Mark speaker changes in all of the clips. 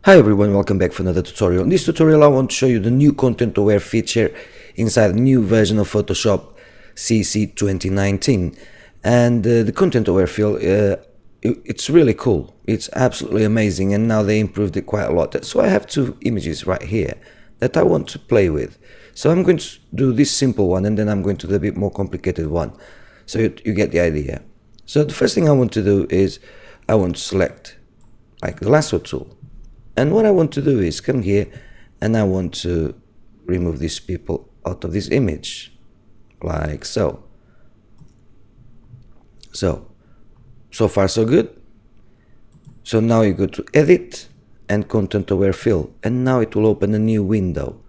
Speaker 1: Hi everyone, welcome back for another tutorial. In this tutorial I want to show you the new content aware feature inside the new version of Photoshop CC 2019. And the content aware field, it's really cool. It's absolutely amazing, and now they improved it quite a lot. So I have two images right here that I want to play with. So I'm going to do this simple one, and then I'm going to do a bit more complicated one. So you get the idea. So the first thing I want to do is I want to select like the lasso tool. And what I want to do is come here and I want to remove these people out of this image, like so. So far so good. So now you go to Edit and Content Aware Fill, and now it will open a new window.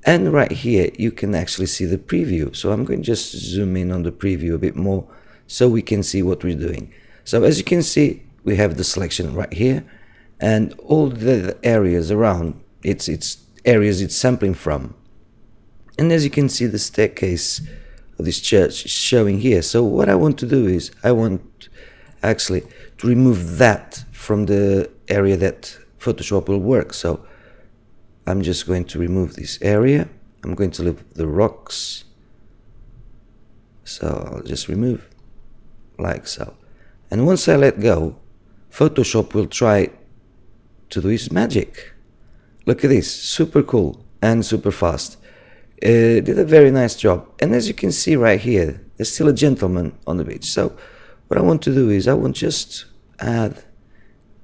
Speaker 1: And right here you can actually see the preview. So I'm going to just zoom in on the preview a bit more so we can see what we're doing. So as you can see, we have the selection right here. And all the areas around, it's areas it's sampling from. And as you can see, the staircase of this church is showing here. So what I want to do is, I want actually to remove that from the area that Photoshop will work. So I'm just going to remove this area. I'm going to leave the rocks. So I'll just remove, like so. And once I let go, Photoshop will try to do his magic. Look at this, super cool and super fast. Did a very nice job. And as you can see right here, there's still a gentleman on the beach. So what I want to do is I want just add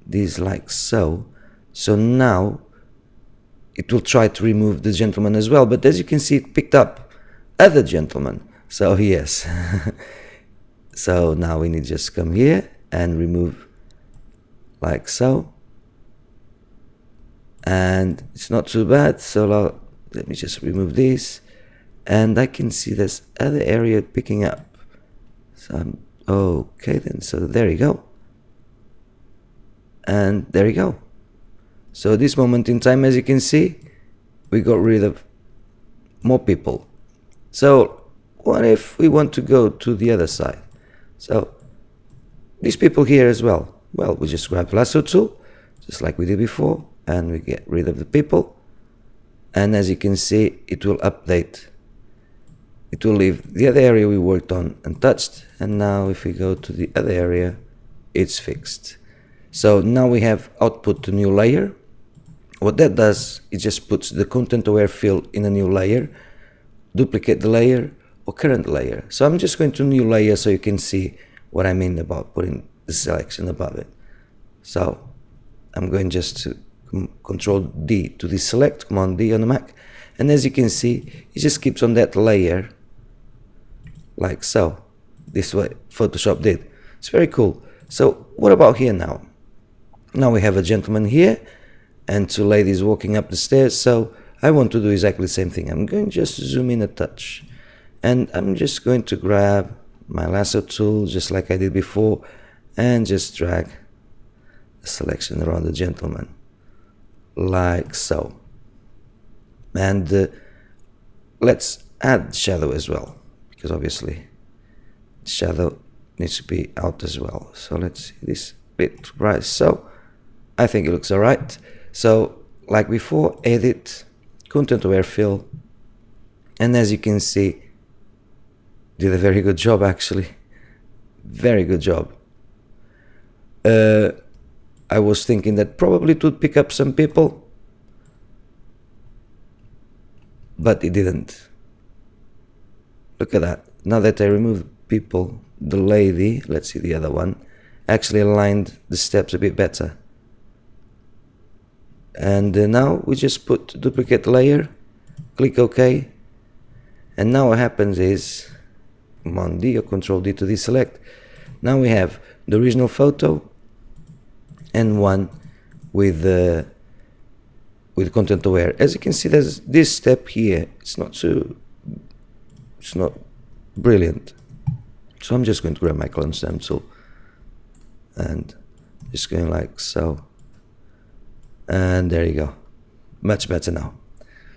Speaker 1: these like so. So now it will try to remove the gentleman as well. But as you can see, it picked up other gentlemen. So yes. So now we need to just come here and remove like so. And it's not too bad, so let me just remove this, and I can see this other area picking up. So okay then, so there you go, and there you go. So at this moment in time, as you can see, we got rid of more people. So what if we want to go to the other side? So these people here as well. Well, we just grab the lasso tool, just like we did before, and we get rid of the people. And as you can see, it will update. It will leave the other area we worked on untouched. And now if we go to the other area, it's fixed. So now we have output to new layer. What that does, it just puts the content aware field in a new layer, duplicate the layer or current layer. So I'm just going to new layer so you can see what I mean about putting the selection above it. So I'm going just to Control D to deselect, Command D on the Mac, and as you can see, it just keeps on that layer like so. This is what Photoshop did. It's very cool. So what about here now? Now we have a gentleman here and two ladies walking up the stairs. So I want to do exactly the same thing. I'm going to just zoom in a touch, and I'm just going to grab my lasso tool just like I did before and just drag the selection around the gentleman like so. And let's add shadow as well, because obviously shadow needs to be out as well. So let's see this bit right. So I think it looks all right. So like before, edit, content aware fill, and as you can see, did a very good job actually. Very good job. I was thinking that probably it would pick up some people, but it didn't. Look at that. Now that I removed people, the lady, let's see the other one, actually aligned the steps a bit better. And now we just put duplicate layer, click OK, and now what happens is Command D or Control D to deselect. Now we have the original photo and one with content aware. As you can see, there's this step here. It's not brilliant. So I'm just going to grab my clone stamp tool and just going like so. And there you go. Much better now.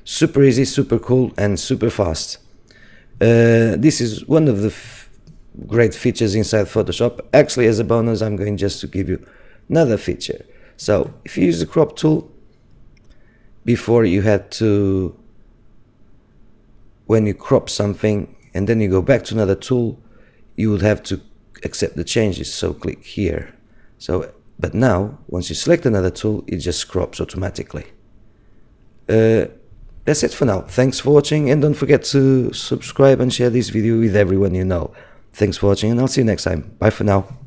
Speaker 1: Super easy, super cool, and super fast. This is one of the great features inside Photoshop. Actually, as a bonus, I'm going just to give you another feature. So if you use the crop tool, before you had to, when you crop something and then you go back to another tool, you would have to accept the changes. So click here. But now, once you select another tool, it just crops automatically. That's it for now. Thanks for watching, and don't forget to subscribe and share this video with everyone you know. Thanks for watching, and I'll see you next time. Bye for now.